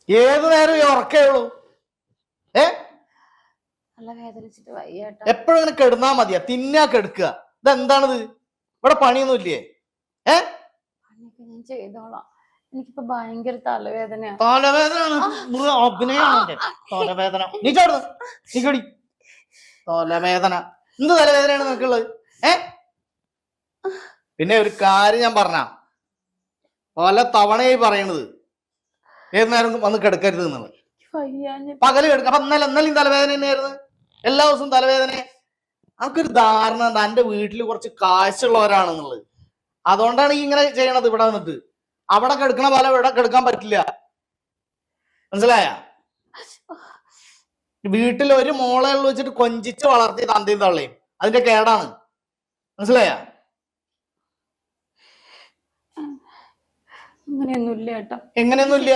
ഏത് നേരം ഈ ഉറക്കേ ഉള്ളൂ? നല്ല വേദനിച്ചിട്ട് വയ്യാട്ടോ. എപ്പോഴും ഇങ്ങനെ കെടുന്നാ മതിയാ, തിന്നാ കെടുക്കുക. ഇതെന്താണിത്? ഇവിടെ പണിയൊന്നും ഇല്ലേ? പണിയൊക്കെ ഞാൻ ചെയ്തോളാം. എനിക്കിപ്പോ ഭയങ്കര തലവേദനയാ. തലവേദന അഭിനയാണ്. തലവേദന നീ ചോടുന്നു, നീ കടി. തലവേദന എന്ത് തലവേദനയാണ് നിനക്കുള്ളത്? പിന്നെ ഒരു കാര്യം ഞാൻ പറഞ്ഞ പല തവണയായി പറയണത്, ഏത് നേരം വന്ന് കിടക്കരുത് എന്നുള്ളത്. പകല് കിടക്കുക. അപ്പൊ ഇന്നലെയും തലവേദന തന്നെയായിരുന്നു, എല്ലാ ദിവസവും തലവേദന. നമുക്കൊരു ധാരണ ഉണ്ട് എന്റെ വീട്ടിൽ കുറച്ച് കാശുള്ളവരാണെന്നുള്ളത്. അതുകൊണ്ടാണ് ഈ ഇങ്ങനെ ചെയ്യണത്. ഇവിടെ വന്നിട്ട് അവിടെ കിടക്കണ പോലെ ഇവിടെ കിടക്കാൻ പറ്റില്ല, മനസ്സിലായ? വീട്ടിൽ ഒരു മോളെ ഉള്ളു വെച്ചിട്ട് കൊഞ്ചിച്ച് വളർത്തി തന്തയും തള്ളയും, അതിന്റെ കേടാണ്, മനസ്സിലായ? അങ്ങനെയൊന്നുമില്ല ഏട്ടാ. എങ്ങനെയൊന്നുമില്ല?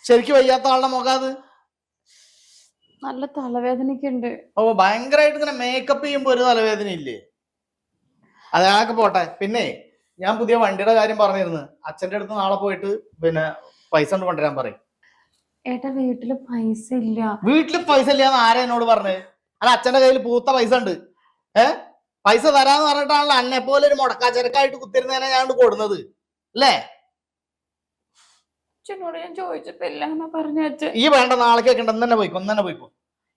ശരിക്കും വയ്യാത്ത ആളുടെ മുഖം അത്. നല്ല തലവേദനക്കുണ്ട്. ഓ, ഭയങ്കരമായിട്ട് ഇങ്ങനെ മേക്കപ്പ് ചെയ്യുമ്പോ ഒരു തലവേദന ഇല്ലേ? അതൊക്കെ പോട്ടെ. പിന്നെ ഞാൻ പുതിയ വണ്ടിയുടെ കാര്യം പറഞ്ഞിരുന്നു. അച്ഛന്റെ അടുത്ത് നാളെ പോയിട്ട് പിന്നെ പൈസ കൊണ്ട് കൊണ്ടുവരാൻ പറയും. ഏട്ടാ വീട്ടില് പൈസ ഇല്ല. വീട്ടില് പൈസ ഇല്ലാന്ന് ആരാ എന്നോട് പറഞ്ഞത്? അല്ല, അച്ഛന്റെ കയ്യിൽ പൂത്ത പൈസ ഉണ്ട്. പൈസ തരാന്ന് പറഞ്ഞിട്ടാണല്ലോ അന്നെ പോലെ ഒരു മുടക്കാച്ചരക്കായിട്ട് കുത്തിരുന്നതിനെ ഞാൻ കൊടുന്നത് അല്ലേ? അച്ഛനോട് ഞാൻ ചോദിച്ചിട്ടില്ല പറഞ്ഞ. ഈ വേണ്ട, നാളേക്കൊക്കെ ഉണ്ട്. തന്നെ പോയിക്കോ.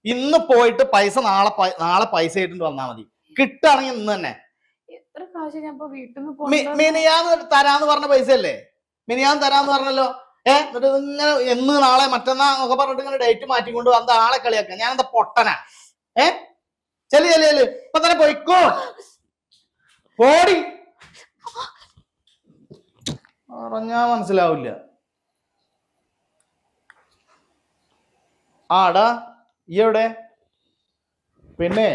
ഇന്ന് പോയിട്ട് പൈസ നാളെ പൈസ ആയിട്ട് വന്നാ മതി. കിട്ടുകയാണെങ്കിൽ ഇന്ന് തന്നെ. എത്ര കാശ് ഞാൻ വീട്ടിൽ മിനിയാന്ന് തരാന്ന് പറഞ്ഞ പൈസ അല്ലേ? മിനിയാന്ന് തരാന്ന് പറഞ്ഞല്ലോ. എന്നിട്ട് ഇങ്ങനെ എന്ന് നാളെ മറ്റന്നാ ഒക്കെ പറഞ്ഞിട്ട് ഇങ്ങനെ ഡേറ്റ് മാറ്റിക്കൊണ്ട് വന്ന ആളെ കളിയാക്ക. ഞാൻ എന്താ പൊട്ടനാ? ചെല്ലു ഇപ്പൊ തന്നെ പോയിക്കോ. പോടി. പറഞ്ഞാ മനസ്സിലാവില്ല. ആടാ ഈ എവിടെ? പിന്നെ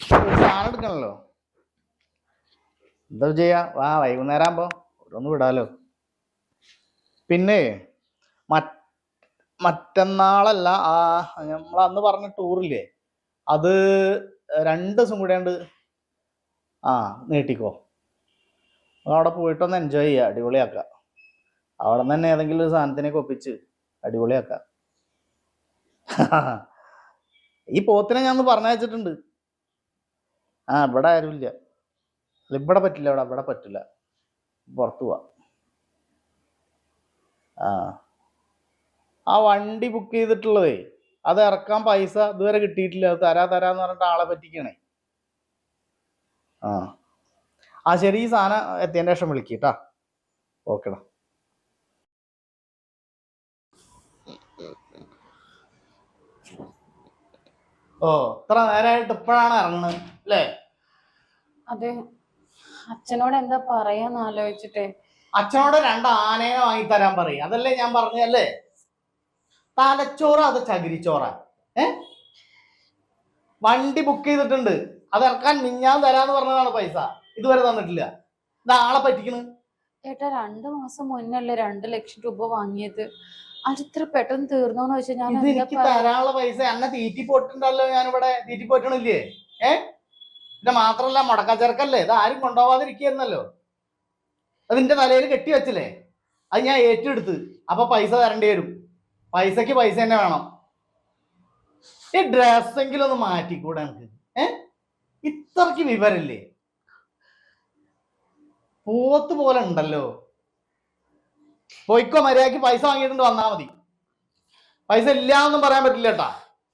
സാധനം എടുക്കണല്ലോ. എന്താ ചെയ്യാ? വാ, വൈകുന്നേരം ആകുമ്പോ ഓരോന്ന് വിടാലോ. പിന്നെ മറ്റന്നാളല്ല, നമ്മളന്ന് പറഞ്ഞ ടൂറില്ലേ, അത് 2 ദിവസം കൂടെയുണ്ട്. നീട്ടിക്കോ. അവിടെ പോയിട്ടൊന്ന് എൻജോയ് ചെയ്യുക, അടിപൊളിയാക്കുക. അവിടെ നിന്ന് തന്നെ ഏതെങ്കിലും ഒരു സാധനത്തിനൊക്കെ ഒപ്പിച്ച് അടിപൊളിയാക്കാം. ഈ പോത്തിനെ ഞാൻ പറഞ്ഞു വെച്ചിട്ടുണ്ട്. ഇവിടെ ആരുമില്ല. ഇവിടെ പറ്റില്ല, ഇവിടെ പറ്റില്ല. പുറത്തു പോവാ. ആ വണ്ടി ബുക്ക് ചെയ്തിട്ടുള്ളതേ, അത് ഇറക്കാൻ പൈസ ഇതുവരെ കിട്ടിയിട്ടില്ല. അത് തരാന്ന് പറഞ്ഞിട്ട് ആളെ പറ്റിക്കണേ. ശരി, ഈ സാധനം എത്തിയതിൻ്റെ ശേഷം വിളിക്കട്ടാ. ഓക്കെടാ. ഇത്ര നേരമായിട്ട് ഇപ്പോഴാണ് ഇറങ്ങുന്നത് അല്ലേ? അതെ, അച്ഛനോട് എന്താ പറയാന്ന് ആലോചിച്ചിട്ടേ. അച്ഛനോട് 2 ആനയെ വാങ്ങി തരാൻ പറയും. അതല്ലേ ഞാൻ പറഞ്ഞല്ലേ? തലച്ചോറ അത് ചകിരിച്ചോറാ. വണ്ടി ബുക്ക് ചെയ്തിട്ടുണ്ട്, അത് ഇറക്കാൻ മിഞ്ഞാൻ തരാന്ന് പറഞ്ഞതാണ്. പൈസ ഇതുവരെ തന്നിട്ടില്ല. ആളെ പറ്റിക്കണ്. ഏട്ടാ 2 മാസം മുന്നല്ലേ 2 ലക്ഷം രൂപ വാങ്ങിയത്. അതിത്ര പെട്ടെന്ന് തീർന്നോന്ന് വെച്ചാൽ ഞാൻ എനിക്ക് തരാനുള്ള പൈസ എന്നെ തീറ്റി പോയിട്ടുണ്ടല്ലോ. ഞാനിവിടെ തീറ്റി പോറ്റണില്ലേ? പിന്നെ മാത്രല്ല മുടക്കാച്ചെറുക്കല്ലേ, ഇത് ആരും കൊണ്ടുപോവാതിരിക്കുന്നല്ലോ. അതിന്റെ തലയിൽ കെട്ടി വെച്ചില്ലേ, അത് ഞാൻ ഏറ്റെടുത്ത്. അപ്പൊ പൈസ തരേണ്ടി വരും. പൈസക്ക് പൈസ തന്നെ വേണം. ഈ ഡ്രസ്സെങ്കിലും ഒന്ന് മാറ്റിക്കൂടെ എനിക്ക്? ഇത്രക്ക് വിവരല്ലേ? പോത്ത് പോലെ ഉണ്ടല്ലോ. പോയിക്കോ, മര്യാദക്ക് പൈസ വാങ്ങിയിട്ടുണ്ട് വന്നാ മതി. പൈസ ഇല്ലാന്നും പറയാൻ പറ്റില്ല കേട്ടാ.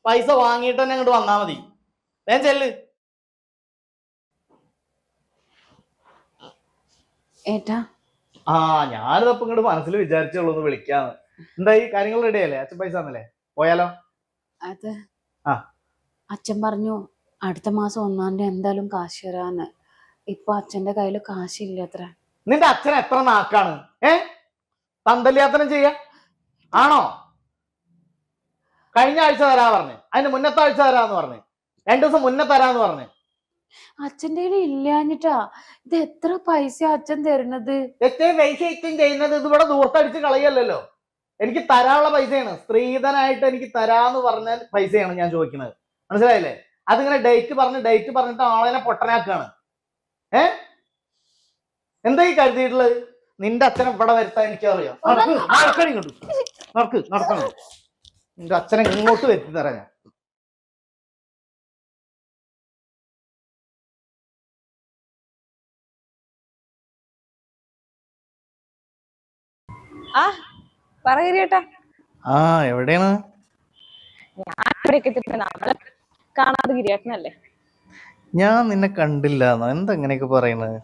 പൈസ വാങ്ങിയിട്ട് തന്നെ ഇങ്ങോട്ട് വന്നാ മതി. വേഗം ചെല്ല്. ഞാനിതപ്പോ ഇങ്ങോട്ട് മനസ്സിൽ വിചാരിച്ചുള്ളൂ ഒന്ന് വിളിക്കാന്ന്. എന്തായി, കാര്യങ്ങൾ റെഡി ആയല്ലേ? അച്ഛൻ പൈസ തന്നല്ലേ? പോയാലോ? അത് അച്ഛൻ പറഞ്ഞു അടുത്ത മാസം 1-ാം തീയതി എന്തായാലും കാശ് തരാന്ന്. ഇപ്പൊ അച്ഛന്റെ കയ്യില് കാശില്ല അത്ര. നിന്റെ അച്ഛൻ എത്ര നാക്കാണ്? തന്തല്യാത്തനം ചെയ്യാ ആണോ? കഴിഞ്ഞ ആഴ്ച തരാ പറഞ്ഞു, അതിന് മുന്നത്തെ ആഴ്ച തരാന്ന് പറഞ്ഞു, 2 ദിവസം മുന്നേ തരാന്ന് പറഞ്ഞു. അച്ഛൻ്റെ ഇല്ലാഞ്ഞിട്ടാ. ഇത് എത്ര പൈസ അച്ഛൻ തരുന്നത്? എത്ര പൈസ അച്ഛൻ ചെയ്യുന്നത്? ഇത് ഇവിടെ ദൂർത്തടിച്ച് കളയല്ലോ. എനിക്ക് തരാനുള്ള പൈസയാണ്. സ്ത്രീധനായിട്ട് എനിക്ക് തരാന്ന് പറഞ്ഞ പൈസയാണ് ഞാൻ ചോദിക്കുന്നത്, മനസ്സിലായില്ലേ? അതിങ്ങനെ ഡേറ്റ് പറഞ്ഞിട്ട് ആളെ പൊട്ടനാക്കാണ്. എന്താ ഈ കരുതിയിട്ടുള്ളത്? നിന്റെ അച്ഛനെ ഇവിടെ വരുത്താൻ എനിക്കറിയാം. നടക്കണം. നിന്റെ അച്ഛനെ ഇങ്ങോട്ട് വരുത്തി തരാം ഞാൻ. പറയേട്ടാ. ആ എവിടെയാണ്? നമ്മളെ കാണാതെ ഗിരിയേട്ടനല്ലേ? ഞാൻ നിന്നെ കണ്ടില്ലാന്നോ? എന്താ ഇങ്ങനെയൊക്കെ പറയണത്?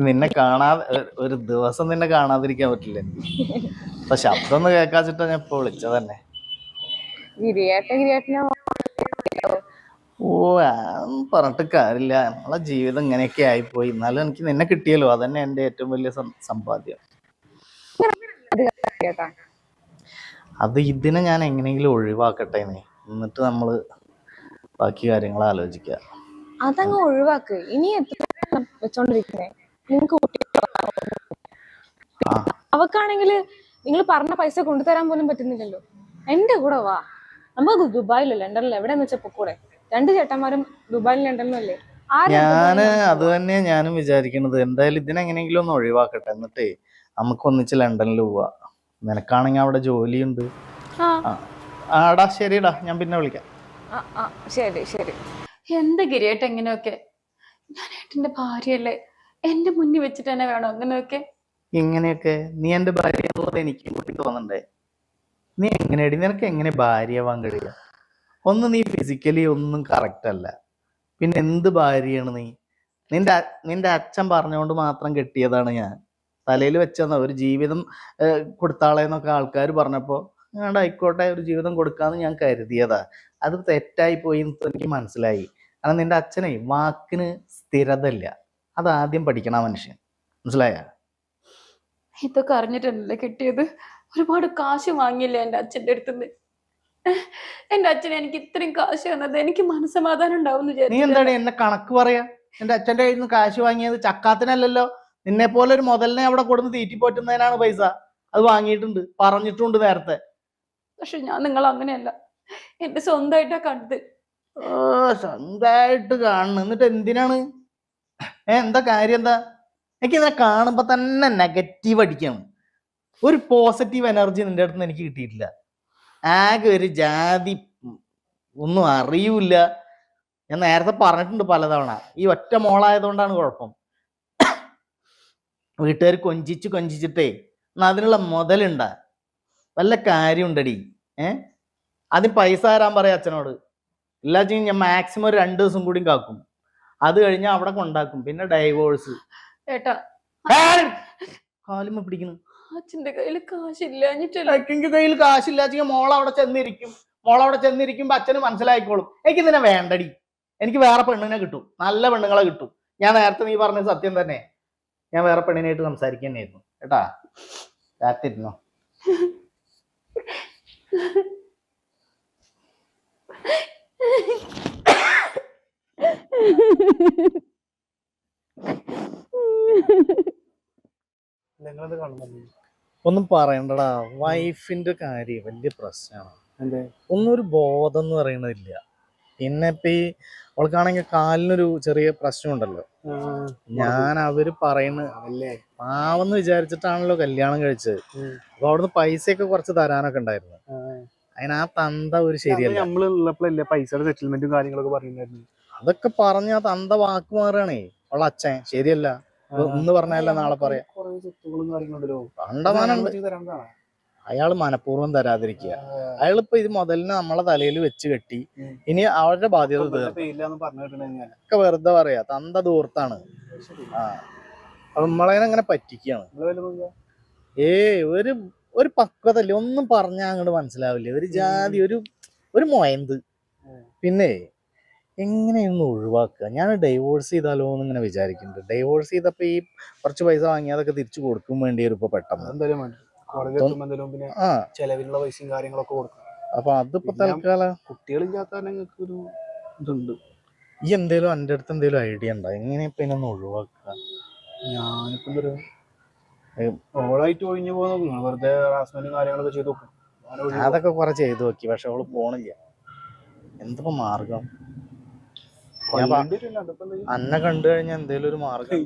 നിന്നെ കാണാതെ ഒരു ദിവസം നിന്നെ കാണാതിരിക്കാൻ പറ്റില്ല. അപ്പൊ ശബ്ദം ഒന്ന് കേൾക്കാച്ചിട്ടാ ഞാൻ ഇപ്പൊ വിളിച്ചത് തന്നെ. ഓ പറഞ്ഞിട്ട് കാര്യമില്ല, നമ്മളെ ജീവിതം ഇങ്ങനെയൊക്കെ ആയിപ്പോയി. എന്നാലും എനിക്ക് നിന്നെ കിട്ടിയല്ലോ, അതന്നെ എന്റെ ഏറ്റവും വലിയ സമ്പാദ്യം. അത് ഇതിനെ ഞാൻ എങ്ങനെയെങ്കിലും ഒഴിവാക്കട്ടെ, എന്നിട്ട് നമ്മള് ബാക്കി കാര്യങ്ങൾ ആലോചിക്കുക. അതങ്ങ് ഒഴിവാക്ക്. ഇനി വെച്ചോണ്ടിരിക്കുന്നേ നിങ്ങക്ക് അവക്കാണെങ്കിൽ നിങ്ങൾ പറഞ്ഞ പൈസ കൊണ്ടുതരാൻ പോലും പറ്റുന്നില്ലല്ലോ. എന്റെ കൂടെ വാ, നമുക്ക് ദുബായിലോ ലണ്ടനിലോ എവിടെന്ന് വെച്ചാ പൊക്കൂടെ. 2 ചേട്ടന്മാരും ദുബായിലും ലണ്ടനിലും അല്ലേ. ഞാന് അത് തന്നെയാ ഞാനും വിചാരിക്കുന്നത്. എന്തായാലും ഇതിനെങ്ങനെയെങ്കിലും ഒന്ന് ഒഴിവാക്കട്ടെ, എന്നിട്ടേ നമുക്ക് ഒന്നിച്ച് ലണ്ടനിൽ പോവാ. നിനക്കാണെങ്കിൽ അവിടെ ജോലിയുണ്ട്. ആടാ ശരിടാ, ഞാൻ പിന്നെ വിളിക്കാം. ശരി ശരി. എന്താ ഗിരിയേട്ട എങ്ങനെയൊക്കെ? ഞാൻ ഏട്ടന്റെ ഭാര്യയല്ലേ, എന്റെ മുന്നിൽ വെച്ചിട്ട് തന്നെ വേണോ അങ്ങനെയൊക്കെ? ഇങ്ങനെയൊക്കെ നീ എന്റെ ഭാര്യ എന്നുള്ളത് എനിക്ക് കൂട്ടി തോന്നണ്ടേ? നീ എങ്ങനെയാടി, നിനക്ക് എങ്ങനെ ഭാര്യയാവാൻ കഴിയുക? ഒന്ന് നീ ഫിസിക്കലി ഒന്നും കറക്റ്റ് അല്ല, പിന്നെ എന്ത് ഭാര്യയാണ് നീ? നിന്റെ അച്ഛൻ പറഞ്ഞുകൊണ്ട് മാത്രം കെട്ടിയതാണ് ഞാൻ. തലയിൽ വെച്ചെന്ന ഒരു ജീവിതം കൊടുത്താളെന്നൊക്കെ ആൾക്കാർ പറഞ്ഞപ്പോൾ ഞാൻ ആയിക്കോട്ടെ ഒരു ജീവിതം കൊടുക്കാന്ന് ഞാൻ കരുതിയതാ. അത് തെറ്റായി പോയി എന്ന് എനിക്ക് മനസ്സിലായി. കാരണം നിന്റെ അച്ഛനെ വാക്കിന് സ്ഥിരത ഇല്ല. അതാദ്യം പഠിക്കണം ആ മനുഷ്യൻ, മനസ്സിലായ? ഇതൊക്കെ അറിഞ്ഞിട്ടല്ലേ കെട്ടിയത്? ഒരുപാട് കാശ് വാങ്ങിയില്ലേ എന്റെ അച്ഛൻ്റെ അടുത്തുനിന്ന്? എന്റെ അച്ഛൻ എനിക്ക് ഇത്രയും കാശ് തന്നത് എനിക്ക് മനസ്സമാധാനം ഉണ്ടാവും. നീ എന്താണ് എന്നെ കണക്ക് പറയാ? എന്റെ അച്ഛൻ്റെ കയ്യിൽ നിന്ന് കാശ് വാങ്ങിയത് ചക്കാത്തിനല്ലല്ലോ. നിന്നെ പോലെ ഒരു മുതലിനെ അവിടെ കൊടുന്ന് തീറ്റിപ്പോറ്റുന്നതിനാണ് പൈസ. അത് വാങ്ങിയിട്ടുണ്ട്, പറഞ്ഞിട്ടുണ്ട് നേരത്തെ. പക്ഷെ ഞാൻ നിങ്ങൾ അങ്ങനെയല്ല, എന്റെ സ്വന്തമായിട്ടാ കണ്ടത്. സ്വന്തമായിട്ട് കാണണം. എന്നിട്ട് എന്തിനാണ്? എന്താ കാര്യം? എന്താ? എനിക്ക് ഇതിനെ കാണുമ്പോ തന്നെ നെഗറ്റീവ് അടിക്കണം. ഒരു പോസിറ്റീവ് എനർജി നിന്റെ അടുത്ത് നിന്ന് എനിക്ക് കിട്ടിയിട്ടില്ല. ആകെ ഒരു ജാതി, ഒന്നും അറിയൂല. ഞാൻ നേരത്തെ പറഞ്ഞിട്ടുണ്ട് പലതവണ, ഈ ഒറ്റ മോളായതുകൊണ്ടാണ് കുഴപ്പം. വീട്ടുകാർ കൊഞ്ചിച്ചിട്ടേ അതിനുള്ള മുതലുണ്ടാ? വല്ല കാര്യം ഉണ്ടടി? ആദ്യം പൈസ തരാൻ പറയാം അച്ഛനോട്. ഇല്ലാച്ച ഞാൻ മാക്സിമം ഒരു 2 ദിവസം കൂടി കാക്കും. അത് കഴിഞ്ഞാൽ അവിടെ കൊണ്ടാക്കും. പിന്നെ ഡൈവോഴ്സ്. ഏട്ടാ കാലുമ്മ പിടിക്കുന്നു. അച്ഛന്റെ കയ്യിൽ കാശില്ല. എനിക്ക് കയ്യിൽ കാശില്ലാച്ച മോളവിടെ ചെന്നിരിക്കുമ്പോ അച്ഛന് മനസ്സിലായിക്കോളും. എനിക്ക് ഇതിനെ വേണ്ടടി. എനിക്ക് വേറെ പെണ്ണിനെ കിട്ടും, നല്ല പെണ്ണുങ്ങളെ കിട്ടും. ഞാൻ നേരത്തെ നീ പറഞ്ഞത് സത്യം തന്നെ. ഞാൻ വേറെ പെണ്ണിനായിട്ട് സംസാരിക്കുന്നതായിരുന്നു കേട്ടാ. കാത്തിരുന്നോ? ഒന്നും പറയണ്ടടാ, വൈഫിന്റെ കാര്യം വലിയ പ്രശ്നമാണ്. ഒന്നും ഒരു ബോധം എന്ന് പറയണതില്ല. പിന്നെ ഇപ്പൊ ഈ അവൾക്കാണെങ്കിൽ കാലിനൊരു ചെറിയ പ്രശ്നമുണ്ടല്ലോ. ഞാൻ അവര് പറയുന്ന പാവെന്ന് വിചാരിച്ചിട്ടാണല്ലോ കല്യാണം കഴിച്ചത്. അപ്പൊ അവിടുന്ന് പൈസയൊക്കെ കുറച്ച് തരാനൊക്കെ ഉണ്ടായിരുന്നു. അതിന് ആ തന്ത ഒരു ശരിയല്ല. പൈസയുടെ സെറ്റിൽമെന്റും കാര്യങ്ങളൊക്കെ പറയുന്നുണ്ടായിരുന്നു. അതൊക്കെ പറഞ്ഞ ആ തന്ത വാക്ക് മാറുകയാണേ. അവളെ അച്ഛൻ ശരിയല്ല എന്ന് പറഞ്ഞല്ല നാളെ പറയാം. അയാള് മനഃപൂർവ്വം തരാതിരിക്കുക. അയാളിപ്പോ ഇത് മുതലിന് നമ്മളെ തലയിൽ വെച്ച് കെട്ടി. ഇനി അവരുടെ ബാധ്യത ഒക്കെ വെറുതെ പറയാ. തന്ത ദൂർത്താണ്. അപ്പൊ നമ്മളതിനങ്ങനെ പറ്റിക്കാണ്. ഒരു പക്വതല്ലേ, ഒന്നും പറഞ്ഞാൽ അങ്ങോട്ട് മനസ്സിലാവില്ലേ. ഒരു ജാതി ഒരു മൊയന്ത്. പിന്നെ എങ്ങനെയൊന്ന് ഒഴിവാക്കുക? ഞാൻ ഡൈവോഴ്സ് ചെയ്താലോ എന്ന് ഇങ്ങനെ വിചാരിക്കുന്നുണ്ട്. ഡൈവോഴ്സ് ചെയ്തപ്പോ ഈ കുറച്ച് പൈസ വാങ്ങിയതൊക്കെ തിരിച്ചു കൊടുക്കും വേണ്ടി വരും ഇപ്പൊ പെട്ടെന്ന്. ചെലവിനുള്ള പൈസയും കാര്യങ്ങളൊക്കെ കൊടുക്കും. അപ്പൊ അതിപ്പോ തൽക്കാലം കുട്ടികളില്ലാത്ത നിങ്ങൾക്ക് ഒരു ഇതുണ്ട്. ഈ എന്തേലും എൻ്റെ അടുത്ത് എന്തേലും ഐഡിയ ഉണ്ടോ എങ്ങനെ ഇപ്പൊ ഇതിനൊന്ന് ഒഴിവാക്കുക? ഞാനിപ്പോ ഓളായിട്ട് ഒഴിഞ്ഞു പോകുന്ന വെറുതെ ഹറാസ്മെന്റും കാര്യങ്ങളൊക്കെ ചെയ്ത് നോക്കും. അതൊക്കെ കുറെ ചെയ്തു നോക്കി, പക്ഷെ അവള് പോണില്ല. എന്തിപ്പോ മാർഗം? അന്നെ കണ്ടു കഴിഞ്ഞാൽ എന്തേലും ഒരു മാർഗം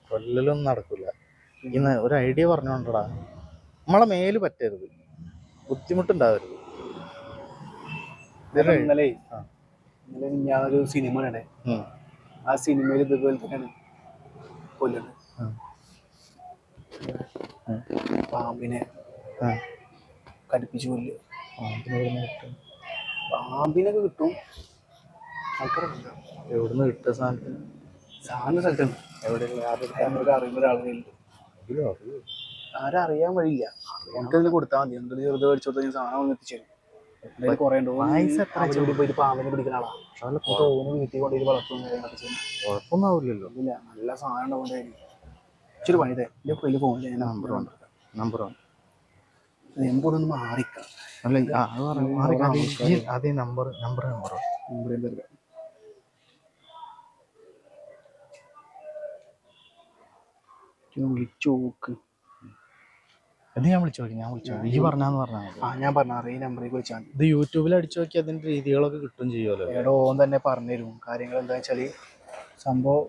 കൊല്ലലൊന്നും നടക്കൂല. ഇന്ന് ഒരു ഐഡിയ പറഞ്ഞോണ്ടടാ, നമ്മളെ മേല് പറ്റരുത്, ബുദ്ധിമുട്ടുണ്ടാവരുത്. ഇന്നലെ ഞാനൊരു സിനിമ കണ്ടേ, ആ സിനിമയിൽ ഇതുപോലെ തന്നെയാണ് കൊല്ലുന്നത്. പാമ്പിനെ കടിപ്പിച്ച് കൊല്ലുക. പാമ്പിനൊക്കെ കിട്ടും. ആൾക്കാരുണ്ട്. എവിടുന്ന് കിട്ടുക സാധനത്തിന്? സാധനം സ്ഥലത്തുണ്ട്. എവിടെ അറിയുന്ന ഒരാളുകളുണ്ട്. ആരും അറിയാൻ വഴിയില്ല. എനിക്കതിൽ കൊടുത്താൽ മതി. എന്തെങ്കിലും ചെറുത് മേടിച്ചു കൊടുത്താൽ സാധനം ഒന്ന് എത്തിച്ചു തരും. എന്തെങ്കിലും കുറേ ഉണ്ടോ പോയിട്ട് പാമ്പിനെ പിടിക്കുന്ന ആളാ. തോന്നി വീട്ടിൽ കൊണ്ടുപോയി വളർത്തുന്ന കാര്യങ്ങളൊക്കെ ചെയ്യും. കുഴപ്പമൊന്നും ആവില്ലല്ലോ. ഇല്ല, നല്ല സാധനം ഉണ്ടാവുന്നതായിരിക്കും. ഇച്ചിരി പണി തേ എൻ്റെ കയ്യിൽ ഫോണിൽ ഞാൻ നമ്പർ എമ്പോഴൊന്ന് മാറിക്കാം. അല്ല അതേ നമ്പർ വിളിച്ചു നോക്ക്. ഇത് ഞാൻ വിളിച്ചു നോക്കി. ഈ പറഞ്ഞാന്ന് പറഞ്ഞാൽ ഞാൻ പറഞ്ഞ ഈ നമ്പറിലേക്ക് വിളിച്ചാൽ മതി. ഇത് യൂട്യൂബിൽ അടിച്ചു നോക്കി അതിന്റെ രീതികളൊക്കെ കിട്ടും ചെയ്യുമല്ലോ. ഏടോ ഓൻ തന്നെ പറഞ്ഞുതരും കാര്യങ്ങൾ. എന്താ വെച്ചാല് സംഭവം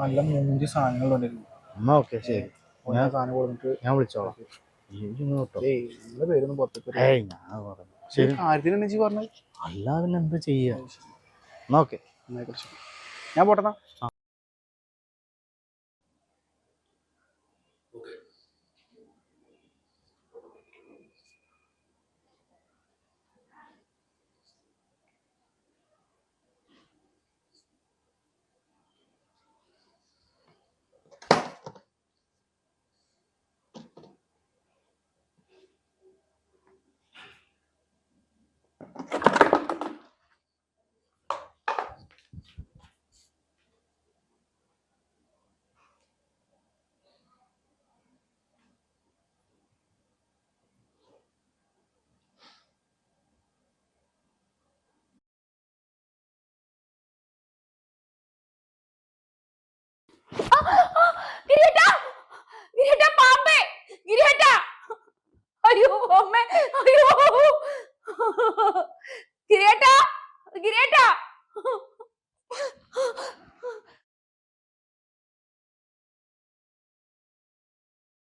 നല്ല 3 സാധനങ്ങൾ കൊണ്ടിരുന്നു. എന്നാ ഓക്കെ, ശരി. ഞാൻ സാധനം കൊടുത്തിട്ട് ഞാൻ വിളിച്ചോളാം. നിങ്ങളുടെ പേരൊന്നും പുറത്തേക്ക് ശരി. കാര്യത്തിനെന്ന് പറഞ്ഞത് അല്ല പിന്നെ എന്താ ചെയ്യാ? എന്നാ ഓക്കെ, ഞാൻ പോട്ടെന്നാ. പാമ്പേ, അയ്യോ അമ്മേ, അയ്യോ ഗിരിയേട്ടാ.